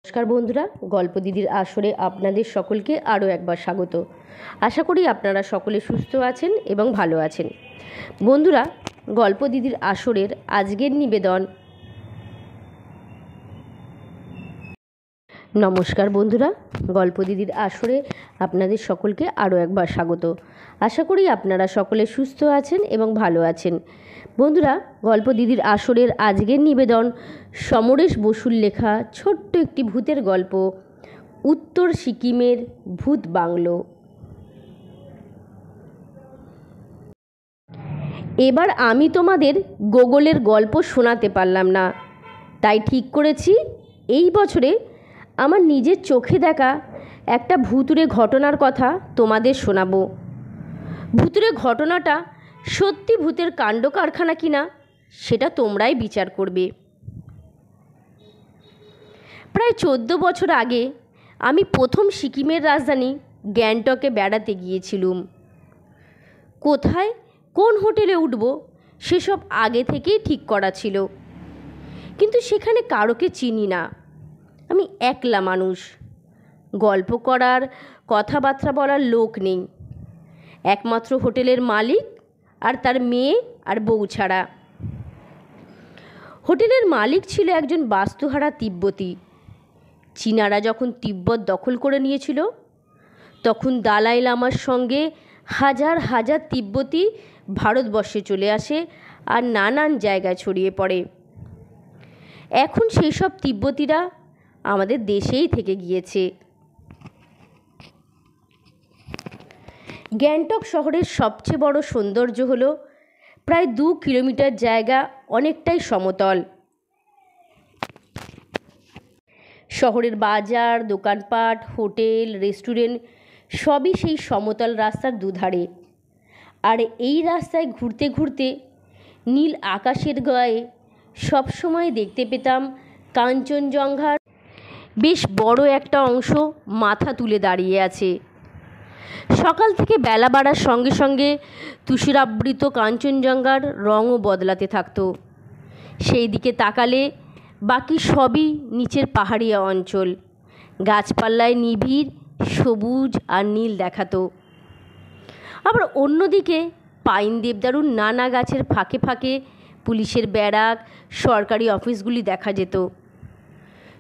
নমস্কার বন্ধুরা, গল্প দিদির আসরে আপনাদের সকলকে আরও একবার স্বাগত। আশা করি আপনারা সকলে সুস্থ আছেন এবং ভালো আছেন। বন্ধুরা, গল্প দিদির আসরের আজকের নিবেদন। নমস্কার বন্ধুরা, গল্প দিদির আসরে আপনাদের সকলকে আরও একবার স্বাগত। আশা করি আপনারা সকলে সুস্থ আছেন এবং ভালো আছেন। বন্ধুরা, গল্প দিদির আসরের আজকের নিবেদন সমরেশ বসুর লেখা ছোট্ট একটি ভূতের গল্প, উত্তর সিকিমের ভূত বাংলো। এবার আমি তোমাদের গোগলের গল্প শোনাতে পারলাম না, তাই ঠিক করেছি এই বছরে আমার নিজের চোখে দেখা একটা ভুতুড়ে ঘটনার কথা তোমাদের শোনাবো। ভুতুড়ে ঘটনাটা সত্যি ভূতের কাণ্ড কারখানা কিনা সেটা তোমরাই বিচার করবে। প্রায় 14 বছর আগে আমি প্রথম সিকিমের রাজধানী গ্যাংটকে বেড়াতে গিয়েছিলাম। কোথায় কোন হোটেলে উঠব সেসব আগে থেকেই ঠিক করা ছিল, কিন্তু সেখানে কারোকে চিনি না। আমি একলা মানুষ, গল্প করার কথাবার্তা বলার লোক নেই, একমাত্র হোটেলের মালিক আর তার মেয়ে আর বউ ছাড়া। হোটেলের মালিক ছিল একজন বাস্তুহারা তিব্বতী। চীনারা যখন তিব্বত দখল করে নিয়েছিল, তখন দালাই লামার সঙ্গে হাজার হাজার তিব্বতী ভারতবর্ষে চলে আসে আর নানান জায়গায় ছড়িয়ে পড়ে। এখন সেই সব তিব্বতীরা আমাদের দেশেই থেকে গিয়েছে। গ্যাংটক শহরের সবচেয়ে বড় সৌন্দর্য হলো প্রায় 2 কিলোমিটার জায়গা অনেকটাই সমতল। শহরের বাজার, দোকানপাট, হোটেল, রেস্টুরেন্ট সবই সেই সমতল রাস্তার দুধারে। আর এই রাস্তায় ঘুরতে ঘুরতে নীল আকাশের গায়ে সবসময় দেখতে পেতাম কাঞ্চনজঙ্ঘার বেশ বড় একটা অংশ মাথা তুলে দাঁড়িয়ে আছে। সকাল থেকে বেলা বাড়ার সঙ্গে সঙ্গে তুষারাবৃত কাঞ্চনজঙ্ঘার রঙও বদলাতে থাকতো। সেই দিকে তাকালে বাকি সবই নিচের পাহাড়িয়া অঞ্চল, গাছপালায় নিবিড় সবুজ আর নীল দেখাতো। আবার অন্যদিকে পাইন দেবদারুর নানা গাছের ফাঁকে ফাঁকে পুলিশের ব্যারাক, সরকারি অফিসগুলি দেখা যেত।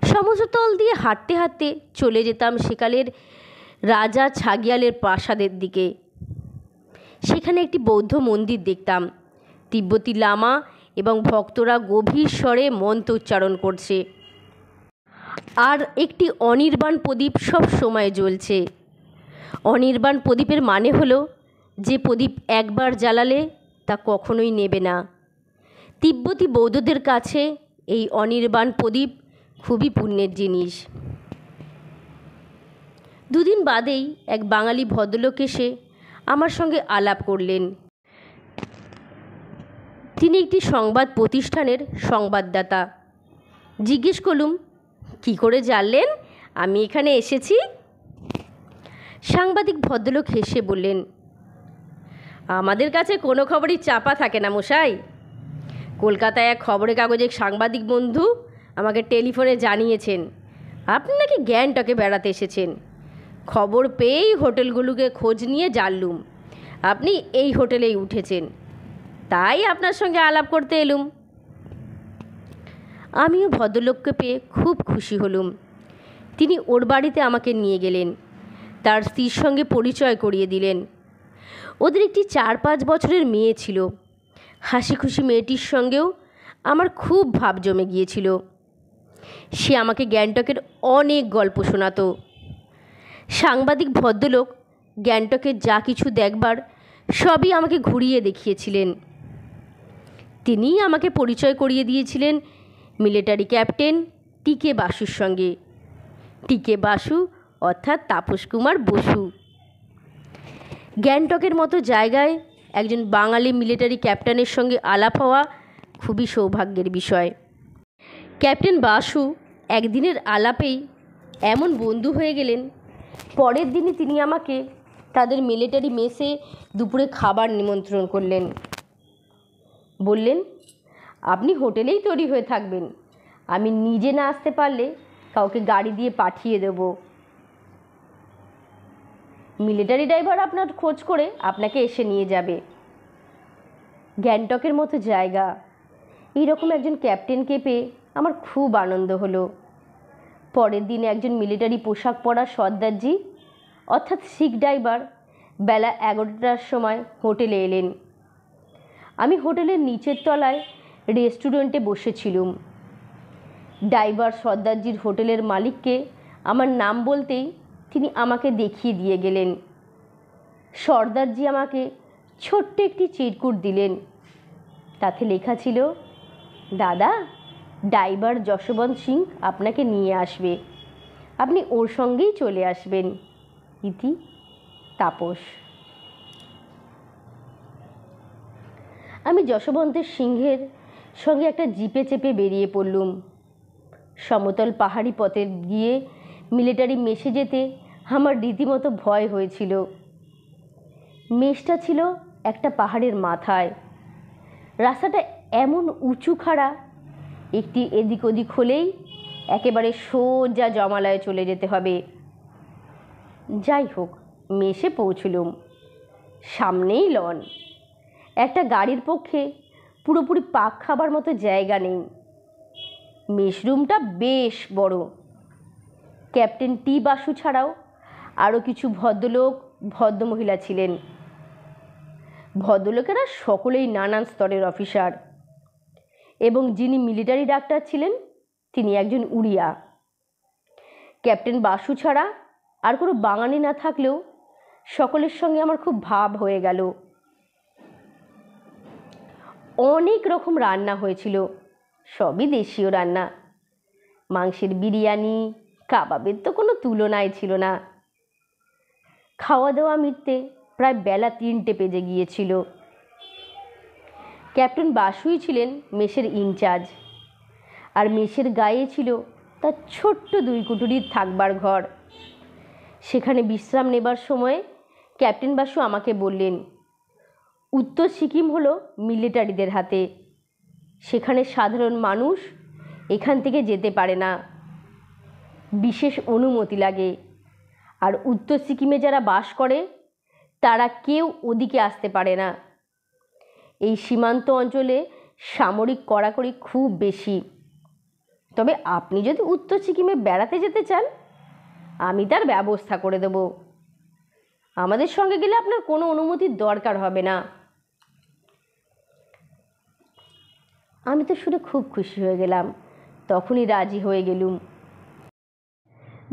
সমতল দিয়ে হাঁটতে হাঁটতে চলে যেতাম সেকালের রাজা ছাগিয়ালের প্রাসাদের দিকে। সেখানে একটি বৌদ্ধ মন্দির দেখতাম। তিব্বতী লামা এবং ভক্তরা গভীর স্বরে মন্ত্র উচ্চারণ করছে, আর একটি অনির্বাণ প্রদীপ সব সময় জ্বলছে। অনির্বাণ প্রদীপের মানে হলো যে প্রদীপ একবার জ্বালালে তা কখনোই নেবে না। তিব্বতী বৌদ্ধদের কাছে এই অনির্বাণ প্রদীপ খুবই পুণ্যের জিনিস। দুদিন বাদেই এক বাঙালি ভদ্রলোক এসে আমার সঙ্গে আলাপ করলেন। তিনি একটি সংবাদ প্রতিষ্ঠানের সংবাদদাতা। জিজ্ঞেস করলুম, কী করে জানলেন আমি এখানে এসেছি? সাংবাদিক ভদ্রলোক হেসে বললেন, আমাদের কাছে কোনো খবরই চাপা থাকে না মশাই। কলকাতায় এক খবরের কাগজের সাংবাদিক বন্ধু আমাকে টেলিফোনে জানিয়েছেন আপনি নাকি গ্যাংটকে বেড়াতে এসেছেন। খবর পেয়েই হোটেলগুলোকে খোঁজ নিয়ে জানলুম আপনি এই হোটেলেই উঠেছেন, তাই আপনার সঙ্গে আলাপ করতে এলুম। আমিও ভদ্রলোককে পেয়ে খুব খুশি হলুম। তিনি ওর বাড়িতে আমাকে নিয়ে গেলেন, তার স্ত্রীর সঙ্গে পরিচয় করিয়ে দিলেন। ওদের একটি 4-5 বছরের মেয়ে ছিল। হাসি খুশি মেয়েটির সঙ্গেও আমার খুব ভাব জমে গিয়েছিল। সে আমাকে গ্যাংটকের অনেক গল্প শোনাতো। সাংবাদিক ভদ্রলোক গ্যাংটকের যা কিছু দেখবার সবই আমাকে ঘুরিয়ে দেখিয়েছিলেন। তিনিই আমাকে পরিচয় করিয়ে দিয়েছিলেন মিলিটারি ক্যাপ্টেন টিকে বাসুর সঙ্গে। টিকে বাসু অর্থাৎ তাপস কুমার বসু। গ্যাংটকের মতো জায়গায় একজন বাঙালি মিলিটারি ক্যাপ্টেনের সঙ্গে আলাপ হওয়া খুবই সৌভাগ্যের বিষয়। ক্যাপ্টেন বাসু একদিনের আলাপেই এমন বন্ধু হয়ে গেলেন, পরের দিনই তিনি আমাকে তাদের মিলিটারি মেসে দুপুরে খাবার নিমন্ত্রণ করলেন। বললেন, আপনি হোটেলেই তৈরি হয়ে থাকবেন, আমি নিজে না আসতে পারলে কাউকে গাড়ি দিয়ে পাঠিয়ে দেব। মিলিটারি ড্রাইভার আপনার খোঁজ করে আপনাকে এসে নিয়ে যাবে। গ্যাংটকের মতো জায়গা, এইরকম একজন ক্যাপ্টেনকে পেয়ে আমার খুব আনন্দ হলো। পরের দিন একজন মিলিটারি পোশাক পরা সর্দারজি অর্থাৎ শিখ ড্রাইভার বেলা 11টার সময় হোটেলে এলেন। আমি হোটেলের নিচের তলায় রেস্টুরেন্টে বসেছিলুম। ড্রাইভার সর্দারজির হোটেলের মালিককে আমার নাম বলতেই তিনি আমাকে দেখিয়ে দিয়ে গেলেন। সর্দারজি আমাকে ছোট্ট একটি চিরকুট দিলেন। তাতে লেখা ছিল, দাদা, ড্রাইভার যশবন্ত সিং আপনাকে নিয়ে আসবে, আপনি ওর সঙ্গেই চলে আসবেন। ইতি তাপস। আমি যশবন্ত সিংহের সঙ্গে একটা জিপে চেপে বেরিয়ে পড়লুম। সমতল পাহাড়ি পথে গিয়ে মিলিটারি মেসে যেতে আমার রীতিমতো ভয় হয়েছিল। মেসটা ছিল একটা পাহাড়ের মাথায়। রাস্তাটা এমন উঁচু খাড়া, একটি এদিক ওদিক হলেই একেবারে সোজা জমালয়ে চলে যেতে হবে। যাই হোক, মেসে পৌঁছলুম। সামনেই লন। একটা গাড়ির পক্ষে পুরোপুরি পাক খাবার মতো জায়গা নেই। মেসরুমটা বেশ বড়। ক্যাপ্টেন টি বাসু ছাড়াও আরও কিছু ভদ্রলোক ভদ্রমহিলা ছিলেন। ভদ্রলোকেরা সকলেই নানান স্তরের অফিসার, এবং যিনি মিলিটারি ডাক্তার ছিলেন তিনি একজন উড়িয়া। ক্যাপ্টেন বাসু ছাড়া আর কোনো বাঙালি না থাকলেও সকলের সঙ্গে আমার খুব ভাব হয়ে গেল। অনেক রকম রান্না হয়েছিল, সবই দেশীয় রান্না। মাংসের বিরিয়ানি, কাবাবের তো কোনো তুলনাই ছিল না। খাওয়া দাওয়া মিটতে প্রায় বেলা 3টে বেজে গিয়েছিল। ক্যাপ্টেন বাসুই ছিলেন মেসের ইনচার্জ, আর মেসের গায়ে ছিল তার ছোট্ট 2 কুঠুরির থাকবার ঘর। সেখানে বিশ্রাম নেবার সময় ক্যাপ্টেন বাসু আমাকে বললেন, উত্তর সিকিম হলো মিলিটারিদের হাতে, সেখানে সাধারণ মানুষ এখান থেকে যেতে পারে না, বিশেষ অনুমতি লাগে। আর উত্তর সিকিমে যারা বাস করে তারা কেউ ওদিকে আসতে পারে না। এই সীমান্ত অঞ্চলে সামরিক কড়াকড়ি খুব বেশি। তবে আপনি যদি উত্তর সিকিমে বেড়াতে যেতে চান, আমি তার ব্যবস্থা করে দেব। আমাদের সঙ্গে গেলে আপনার কোনো অনুমতির দরকার হবে না। আমি তো শুনে খুব খুশি হয়ে গেলাম। তখনই রাজি হয়ে গেলুম।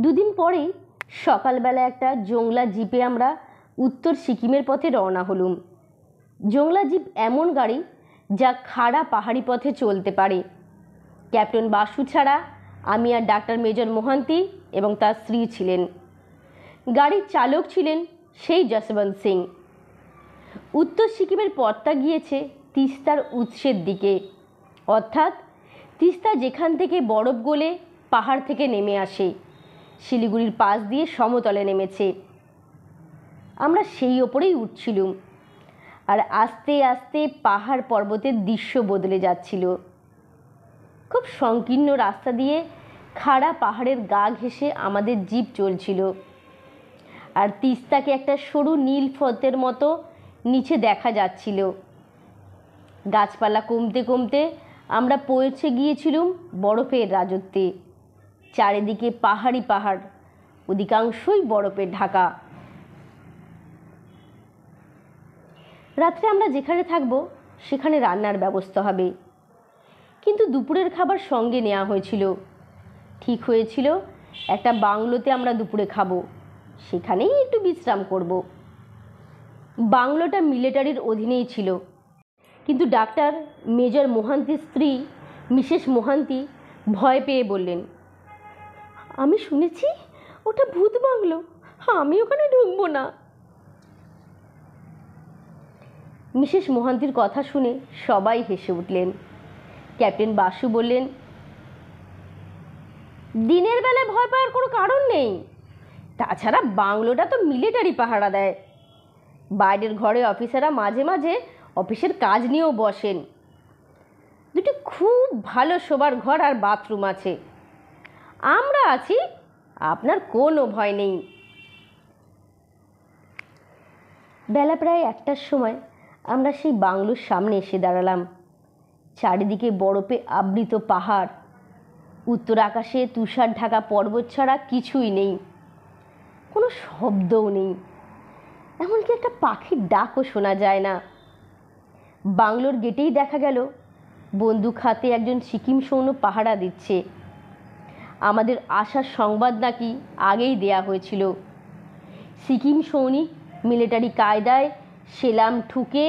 2 দিন পরেই সকালবেলা একটা জংলা জিপে আমরা উত্তর সিকিমের পথে রওনা হলুম। জংলা জিপ এমন গাড়ি যা খাড়া পাহাড়ি পথে চলতে পারে। ক্যাপ্টেন বাসু ছাড়া আমি আর ডাক্তার মেজর মোহান্তি এবং তার স্ত্রী ছিলেন। গাড়ির চালক ছিলেন সেই যশবন্ত সিং। উত্তর সিকিমের পথটা গিয়েছে তিস্তার উৎসের দিকে, অর্থাৎ তিস্তা যেখান থেকে বরফ গলে পাহাড় থেকে নেমে আসে, শিলিগুড়ির পাশ দিয়ে সমতলে নেমেছে। আমরা সেই ওপরেই উঠছিলুম, আর আস্তে আস্তে পাহাড় পর্বতের দৃশ্য বদলে যাচ্ছিল। খুব সংকীর্ণ রাস্তা দিয়ে খাড়া পাহাড়ের গা ঘেঁষে আমাদের জিপ চলছিল, আর তিস্তাকে একটা সরু নীল ফতের মতো নিচে দেখা যাচ্ছিল। গাছপালা কমতে কমতে আমরা পৌঁছে গিয়েছিলুম বরফের রাজত্বে। চারিদিকে পাহাড়ি পাহাড়, অধিকাংশই বরফে ঢাকা। রাত্রে আমরা যেখানে থাকবো সেখানে রান্নার ব্যবস্থা হবে, কিন্তু দুপুরের খাবার সঙ্গে নেওয়া হয়েছিল। ঠিক হয়েছিল একটা বাংলোতে আমরা দুপুরে খাবো, সেখানেই একটু বিশ্রাম করব। বাংলোটা মিলিটারির অধীনেই ছিল, কিন্তু ডাক্তার মেজর মোহান্তির স্ত্রী মিসেস মোহান্তি ভয় পেয়ে বললেন, আমি শুনেছি ওটা ভূত বাংলো, আমি ওখানে ঢুকবো না। মিসেস মোহান্তির কথা শুনে সবাই হেসে উঠলেন। ক্যাপ্টেন বাসু বললেন, দিনের বেলায় ভয় পাওয়ার কোনো কারণ নেই, তাছাড়া বাংলোটা তো মিলিটারি পাহারা দেয়। বাইরের ঘরে অফিসাররা মাঝে মাঝে অফিসের কাজ নিয়েও বসেন। 2টি খুব ভালো শোবার ঘর আর বাথরুম আছে। আমরা আছি, আপনার কোনো ভয় নেই। বেলা প্রায় 1টার সময় আমরা সেই বাংলোর সামনে এসে দাঁড়ালাম। চারিদিকে বরফে আবৃত পাহাড়, উত্তর আকাশে তুষার ঢাকা পর্বত ছাড়া কিছুই নেই, কোনো শব্দও নেই, এমনকি একটা পাখির ডাকও শোনা যায় না। বাংলোর গেটেই দেখা গেল বন্দুক হাতে একজন সিকিম সৈন্য পাহারা দিচ্ছে। আমাদের আসার সংবাদ নাকি আগেই দেয়া হয়েছিল। সিকিম সৈনিক মিলিটারি কায়দায় সেলাম ঠুকে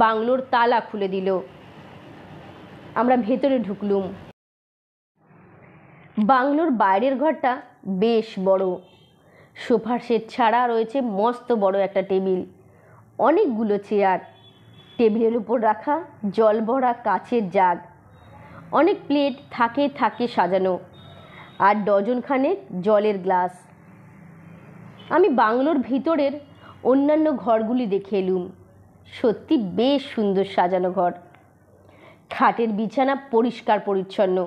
বাংলোর তালা খুলে দিল। আমরা ভেতরে ঢুকলুম। বাংলোর বাইরের ঘরটা বেশ বড়। সোফার সেট ছাড়া রয়েছে মস্ত বড় একটা টেবিল, অনেকগুলো চেয়ার, টেবিলের উপর রাখা জল ভরা কাচের জাগ, অনেক প্লেট থাকে থাকে সাজানো, আর ডজনখানেক জলের গ্লাস। আমি বাংলোর ভিতরের অন্যান্য ঘরগুলি দেখে এলুম। সত্যি বেশ সুন্দর সাজানো ঘর। খাটের বিছানা পরিষ্কার পরিচ্ছন্ন।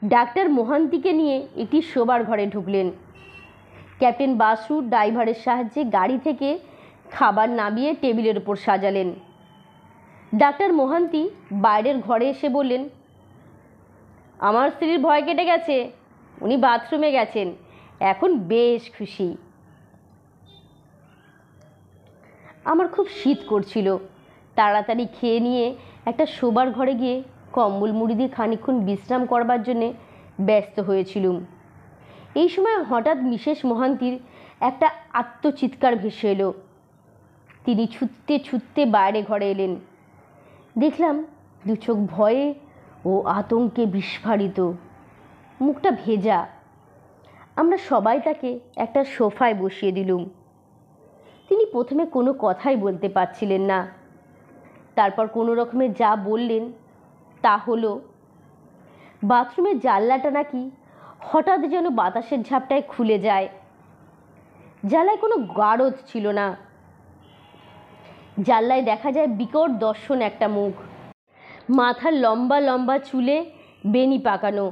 ডাক্তার মোহান্তিকে নিয়ে একটি শোবার ঘরে ঢুকলেন। ক্যাপ্টেন বাসু ড্রাইভারের সাহায্যে গাড়ি থেকে খাবার নামিয়ে টেবিলের উপর সাজালেন। ডাক্তার মোহান্তি বাইরের ঘরে এসে বললেন, আমার স্ত্রীর ভয় কেটে গেছে, উনি বাথরুমে গেছেন, এখন বেশ খুশি। আমার খুব শীত করছিল। তাড়াতাড়ি খেয়ে নিয়ে একটা শোবার ঘরে গিয়ে কম্বল মুড়ি দিয়ে খানিকক্ষণ বিশ্রাম করবার জন্যে ব্যস্ত হয়েছিলুম। এই সময় হঠাৎ মিসেস মোহান্তির একটা আত্মচিৎকার ভেসে এলো। তিনি ছুটতে ছুটতে বাইরে ঘরে এলেন। দেখলাম দু চোখ ভয়ে ও আতঙ্কে বিস্ফারিত, মুখটা ভেজা। আমরা সবাই তাকে একটা সোফায় বসিয়ে দিলুম। তিনি প্রথমে কোনো কথাই বলতে পারছিলেন না। তারপর কোনো রকমে যা বললেন তা হলো, বাথরুমের জানলাটা নাকি হঠাৎ যেন বাতাসের ঝাপটায় খুলে যায়। জানলায় কোনো গারদ ছিল না। জানলায় দেখা যায় বিকট দর্শন একটা মুখ, মাথার লম্বা লম্বা চুলে বেনি পাকানো,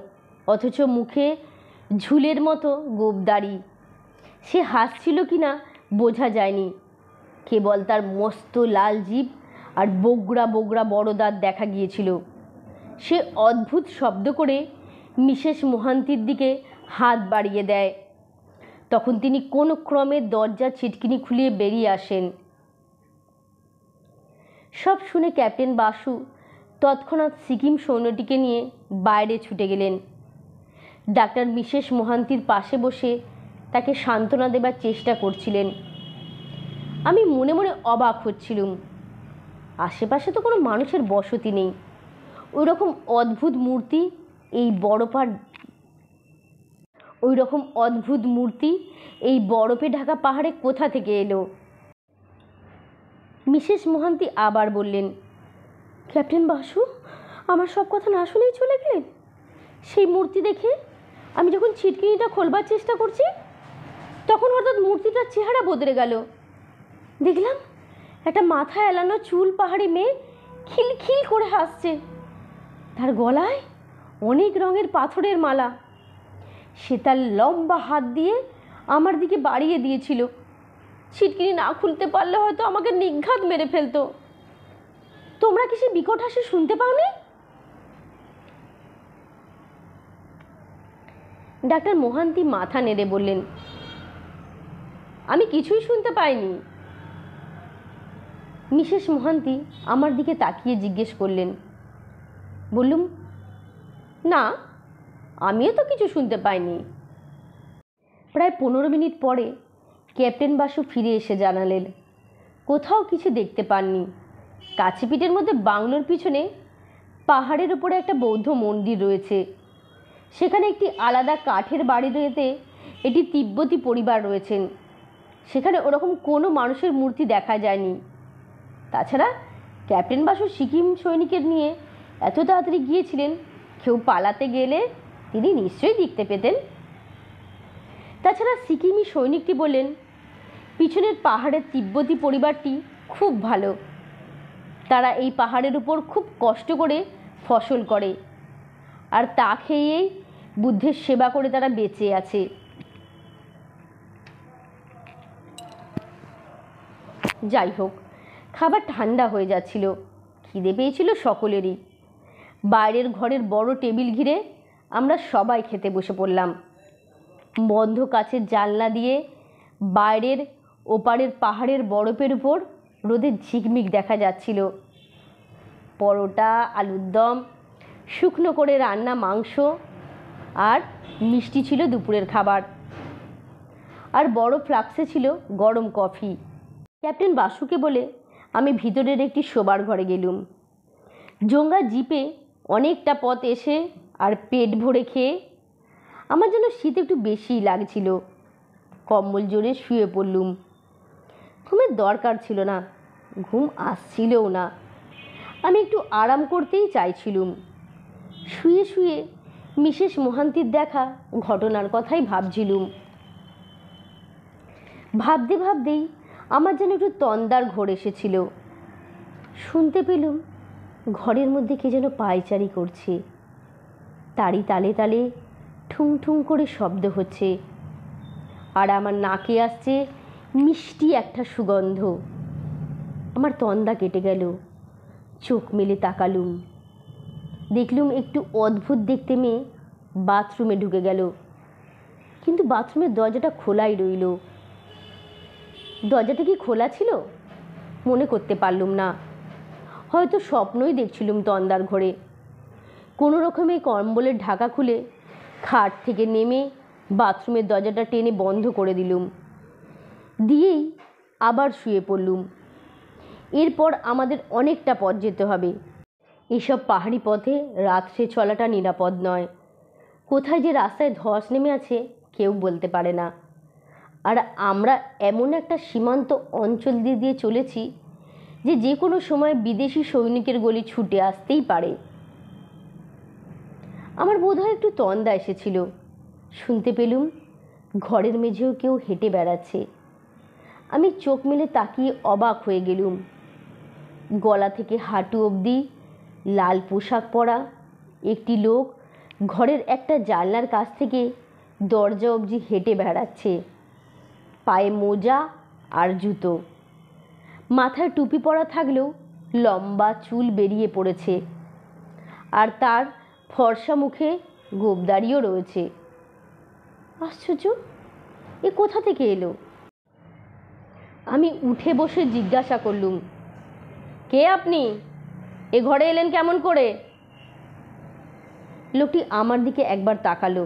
অথচ মুখে ঝুলের মতো গোঁফদাড়ি। সে হাসছিল কি না বোঝা যায়নি, কেবল তার মস্ত লাল জিভ আর বোগড়া বোগড়া বড় দাঁত দেখা গিয়েছিল। সে অদ্ভুত শব্দ করে মিসেস মোহান্তির দিকে হাত বাড়িয়ে দেয়। তখন তিনি কোনো ক্রমে দরজার ছিটকিনি খুলিয়ে বেরিয়ে আসেন। সব শুনে ক্যাপ্টেন বাসু তৎক্ষণাৎ সিকিম সৈন্যটিকে নিয়ে বাইরে ছুটে গেলেন। ডাক্তার মিসেস মোহান্তির পাশে বসে তাকে সান্ত্বনা দেবার চেষ্টা করছিলেন। আমি মনে মনে অবাক হচ্ছিলুম। আশেপাশে তো কোনো মানুষের বসতি নেই। ওই রকম অদ্ভুত মূর্তি এই বরফে ঢাকা পাহাড়ে কোথা থেকে এলো? মিসেস মোহান্তি আবার বললেন, ক্যাপ্টেন বাসু আমার সব কথা না শুনেই চলে গেলেন। সেই মূর্তি দেখে আমি যখন ছিটকিনিটা খোলবার চেষ্টা করছি, তখন হঠাৎ মূর্তিটার চেহারা বদলে গেল। দেখলাম একটা মাথা এলানো চুল পাহাড়ি মেয়ে খিলখিল করে হাসছে। তার গলায় অনেক রঙের পাথরের মালা। সে তার লম্বা হাত দিয়ে আমার দিকে বাড়িয়ে দিয়েছিল। ছিটকিনি না খুলতে পারলে হয়তো আমাকে নিঘাত মেরে ফেলতো। তোমরা কি সে বিকট হাসি শুনতে পাওনি? ডাক্তার মোহান্তি মাথা নেড়ে বললেন, আমি কিছুই শুনতে পাইনি। মিসেস মোহান্তি আমার দিকে তাকিয়ে জিজ্ঞেস করলেন। বললুম, না, আমিও তো কিছু শুনতে পাইনি। প্রায় 15 মিনিট পরে ক্যাপ্টেন বাসু ফিরে এসে জানালেন, কোথাও কিছু দেখতে পাননি। কাছেপিঠের মধ্যে বাংলোর পিছনে পাহাড়ের উপরে একটা বৌদ্ধ মন্দির রয়েছে। সেখানে একটি আলাদা কাঠের বাড়িতে একটি তিব্বতী পরিবার রয়েছেন। সেখানে ওরকম কোনো মানুষের মূর্তি দেখা যায়নি। তাছাড়া ক্যাপ্টেন বাসু সিকিম সৈনিকের নিয়ে এত তাড়াতাড়ি গিয়েছিলেন, কেউ পালাতে গেলে তিনি নিশ্চয়ই দেখতে পেতেন। তাছাড়া সিকিমি সৈনিকটি বললেন, পিছনের পাহাড়ের তিব্বতী পরিবারটি খুব ভালো। তারা এই পাহাড়ের উপর খুব কষ্ট করে ফসল করে, আর তা খেয়েই বুদ্ধের সেবা করে তারা বেঁচে আছে। যাই হোক, খাবার ঠান্ডা হয়ে যাচ্ছিল, খিদে পেয়েছিল সকলেরই। বাইরের ঘরের বড় টেবিল ঘিরে আমরা সবাই খেতে বসে পড়লাম। বন্ধ কাচের জানলা দিয়ে বাইরের ওপারের পাহাড়ের বরফের উপর রোদের ঝিকমিক দেখা যাচ্ছিল। পরোটা, আলুর দম, শুকনো করে রান্না মাংস আর মিষ্টি ছিল দুপুরের খাবার। আর বড় ফ্লাক্সে ছিল গরম কফি। ক্যাপ্টেন বাসুকে বলে আমি ভিতরের একটি শোবার ঘরে গেলুম। জোঙ্গা জিপে অনেকটা পথ এসে আর পেট ভরে খেয়ে আমার যেন শীত একটু বেশিই লাগছিল। কম্বল জোরে শুয়ে পড়লুম। ঘুমের দরকার ছিল না, ঘুম আসছিলও না। আমি একটু আরাম করতেই চাইছিলুম। শুয়ে শুয়ে মিসেস মোহান্তির দেখা ঘটনার কথাই ভাবছিলুম। ভাবতে ভাবতেই আমার যেন একটু তন্দার ঘোর এসেছিল। শুনতে পেলুম ঘরের মধ্যে কে যেন পায়চারি করছে। তারই তালে তালে ঠুং ঠুং করে শব্দ হচ্ছে, আর আমার নাকে আসছে মিষ্টি একটা সুগন্ধ। আমার তন্দা কেটে গেল। চোখ মেলে তাকালুম। দেখলুম একটু অদ্ভুত দেখতে মেয়ে বাথরুমে ঢুকে গেল, কিন্তু বাথরুমের দরজাটা খোলাই রইল। দরজাটা কি খোলা ছিল মনে করতে পারলুম না। হয়তো স্বপ্নই দেখছিলুম তন্দার ঘরে। কোনো রকমে কম্বলের ঢাকা খুলে খাট থেকে নেমে বাথরুমের দরজাটা টেনে বন্ধ করে দিলুম। দিয়েই আবার শুয়ে পড়লুম। এরপর আমাদের অনেকটা পথ যেতে হবে। এসব পাহাড়ি পথে রাত্রে চলাটা নিরাপদ নয়। কোথায় যে রাস্তায় ধস নেমে আছে কেউ বলতে পারে না। আর আমরা এমন একটা সীমান্ত অঞ্চল দিয়ে চলেছি যে কোনো সময় বিদেশি সৈনিকের গলি ছুটে আসতেই পারে। আমার বোধহয় একটু তন্দা এসেছিল। শুনতে পেলুম ঘরের মেঝেও কেউ হেঁটে বেড়াচ্ছে। আমি চোখ মেলে তাকিয়ে অবাক হয়ে গেলুম। গলা থেকে হাঁটু অবধি লাল পোশাক পরা একটি লোক ঘরের একটা জানলার কাছ থেকে দরজা অবধি হেঁটে বেড়াচ্ছে। পায়ে মোজা আর জুতো, মাথায় টুপি পরা থাকলেও লম্বা চুল বেরিয়ে পড়েছে, আর তার ফর্সা মুখে গোঁফদাড়িও রয়েছে। আশ্চর্য, এ কোথা থেকে এলো? আমি উঠে বসে জিজ্ঞাসা করলুম, কে আপনি? এ ঘরে এলেন কেমন করে? লোকটি আমার দিকে একবার তাকালো,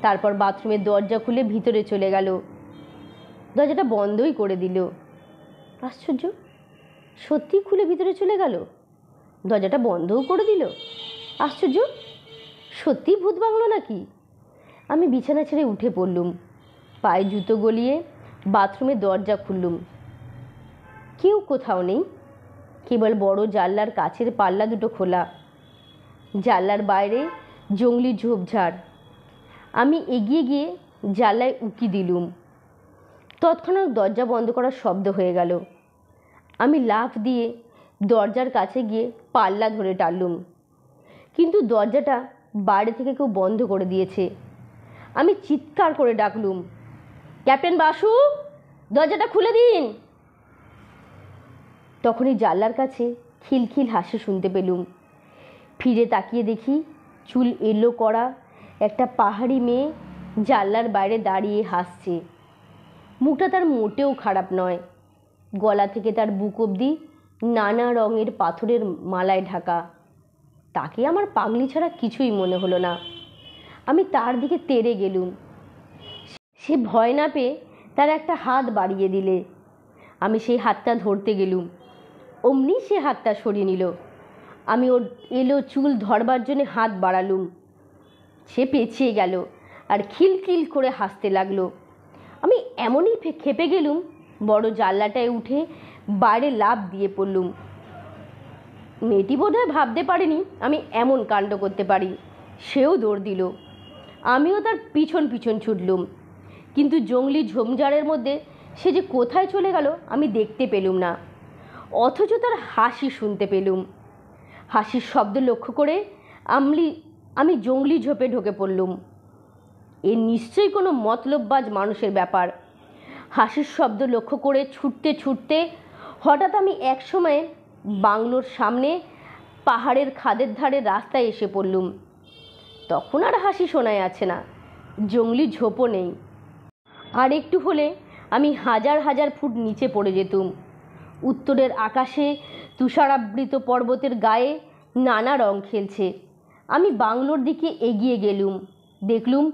তারপর বাথরুমের দরজা খুলে ভিতরে চলে গেল। দরজাটা বন্ধই করে দিল। আশ্চর্য, সত্যি খুলে ভিতরে চলে গেল, দরজাটা বন্ধও করে দিল। আশ্চর্য, সত্যি ভূত বাংলো নাকি? আমি বিছানা ছেড়ে উঠে পড়লুম। পায়ে জুতো গলিয়ে বাথরুমের দরজা খুললুম। কেউ কোথাও নেই, কেবল বড় জানলার কাছের পাল্লা দুটো খোলা। জানলার বাইরে জংলি ঝোপঝাড়। আমি এগিয়ে গিয়ে জানলায় উকি দিলুম। তৎক্ষণাৎ দরজা বন্ধ করার শব্দ হয়ে গেল। আমি লাফ দিয়ে দরজার কাছে গিয়ে পাল্লা ধরে টানলুম, কিন্তু দরজাটা বাইরে থেকে কেউ বন্ধ করে দিয়েছে। আমি চিৎকার করে ডাকলুম, ক্যাপ্টেন বাসু, দরজাটা খুলে দিন। তখনই জানলার কাছে খিলখিল হাসি শুনতে পেলুম। ফিরে তাকিয়ে দেখি চুল এলো করা একটা পাহাড়ি মেয়ে জানলার বাইরে দাঁড়িয়ে হাসছে। মুখটা তার মোটেও খারাপ নয়। গলা থেকে তার বুক অবধি নানা রঙের পাথরের মালায় ঢাকা। তাকে আমার পাগলি ছাড়া কিছুই মনে হলো না। আমি তার দিকে তেড়ে গেলুম। সে ভয় না পেয়ে তার একটা হাত বাড়িয়ে দিলে। আমি সেই হাতটা ধরতে গেলুম, অমনি সে হাতটা সরিয়ে নিল। আমি ওর এলো চুল ধরবার জন্য হাত বাড়ালুম। সে পেছিয়ে গেল আর খিলখিল করে হাসতে লাগলো। আমি এমনই খেপে গেলুম, বড় জানলাটায় উঠে বাইরে লাফ দিয়ে পড়লুম। মেয়েটি বোধহয় ভাবতে পারেনি আমি এমন কাণ্ড করতে পারি। সেও দৌড় দিল, আমিও তার পিছন পিছন ছুটলুম। কিন্তু জংলি ঝোপঝাড়ের মধ্যে সে যে কোথায় চলে গেল আমি দেখতে পেলুম না, অথচ তার হাসি শুনতে পেলুম। হাসির শব্দ লক্ষ্য করে আমি জংলি ঝোপে ঢুকে পড়লুম। এ নিশ্চয়ই কোনো মতলববাজ মানুষের ব্যাপার। হাসির শব্দ লক্ষ্য করে ছুটতে ছুটতে হঠাৎ আমি একসময়ে বাংলোর সামনে পাহাড়ের খাদের ধারে রাস্তায় এসে পড়লুম। তখন আর হাসি শোনায় আছে না, জঙ্গলি ঝোপও নেই। আর একটু হলে আমি হাজার হাজার ফুট নিচে পড়ে যেতুম। উত্তরের আকাশে তুষারাবৃত পর্বতের গায়ে নানা রং খেলছে। আমি বাংলোর দিকে এগিয়ে গেলুম। দেখলুম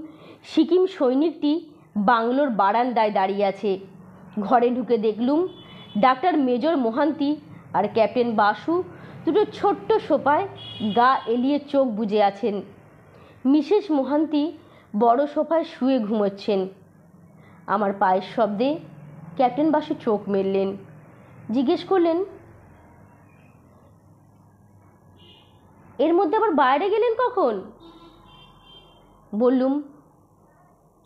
সিকিম সৈনিকটি বাংলোর বারান্দায় দাঁড়িয়ে আছে। ঘরে ঢুকে দেখলুম ডাক্তার মেজর মোহান্তি আর ক্যাপ্টেন বাসু দুটো ছোট্ট সোফায় গা এলিয়ে চোখ বুজে আছেন। মিসেস মোহান্তি বড় সোফায় শুয়ে ঘুমোচ্ছেন। আমার পায়ের শব্দে ক্যাপ্টেন বাসু চোখ মেললেন, জিজ্ঞেস করলেন, এর মধ্যে আবার বাইরে গেলেন কখন? বললুম,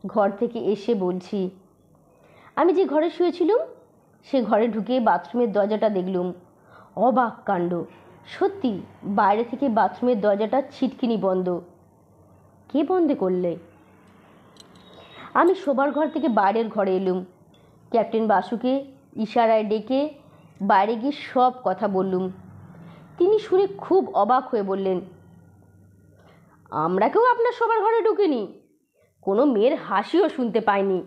ঘর থেকে এসে বলছি। আমি যে ঘরে শুয়েছিলুম সে ঘরে ঢুকে বাথরুমের দরজাটা দেখলুম। অবাক কাণ্ড, সত্যি বাইরে থেকে বাথরুমের দরজাটা ছিটকিনি বন্ধ। কে বন্ধ করলে? আমি শোবার ঘর থেকে বাইরের ঘরে এলুম। ক্যাপ্টেন বাসুকে ইশারায় ডেকে বাইরে গিয়ে সব কথা বললুম। তিনি শুনে খুব অবাক হয়ে বললেন, আমরা কেউ আপনার শোবার ঘরে ঢুকিনি, কোনো মেয়ের হাসিও শুনতে পাইনি।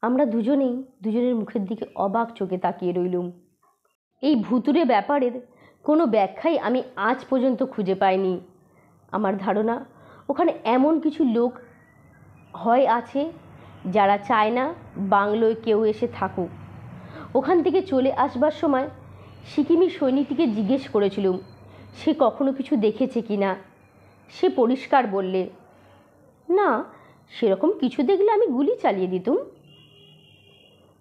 আমরা দুজনেই দুজনের মুখের দিকে অবাক চোখে তাকিয়ে রইলুম। এই ভুতুড়ে ব্যাপারের কোনো ব্যাখ্যাই আমি আজ পর্যন্ত খুঁজে পাইনি। আমার ধারণা ওখানে এমন কিছু লোক হয় আছে যারা চায় না বাংলোয় কেউ এসে থাকুক। ওখান থেকে চলে আসবার সময় সিকিমি সৈনিকটিকে জিজ্ঞেস করেছিলুম সে কখনো কিছু দেখেছে কি না। সে পরিষ্কার বললে, না, সেরকম কিছু দেখলে আমি গুলি চালিয়ে দিতুম।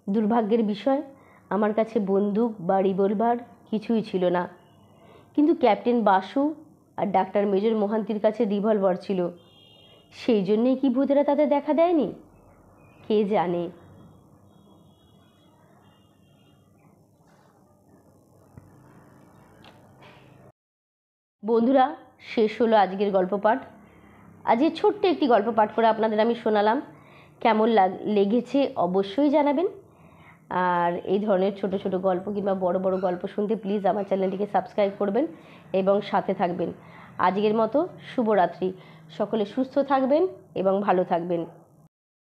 দুর্ভাগ্যের বিষয়, আমার কাছে বন্দুক বা রিভলভার কিছুই ছিল না, কিন্তু ক্যাপ্টেন বাসু আর ডাক্তার মেজর মোহান্তির কাছে রিভলভার ছিল। সেই জন্যেই কি ভূতেরা তাদের দেখা দেয়নি, কে জানে। বন্ধুরা, শেষ হলো আজকের গল্প পাঠ। আজকে ছোট্ট একটি গল্প পাঠ করে আপনাদের আমি শোনালাম। কেমন লেগেছে অবশ্যই জানাবেন। আর এই ধরনের ছোট ছোট গল্প কিংবা বড় বড় গল্প শুনতে প্লিজ আমার চ্যানেলটিকে সাবস্ক্রাইব করবেন এবং সাথে থাকবেন। আজকের মতো শুভরাত্রি। সকলে সুস্থ থাকবেন এবং ভালো থাকবেন।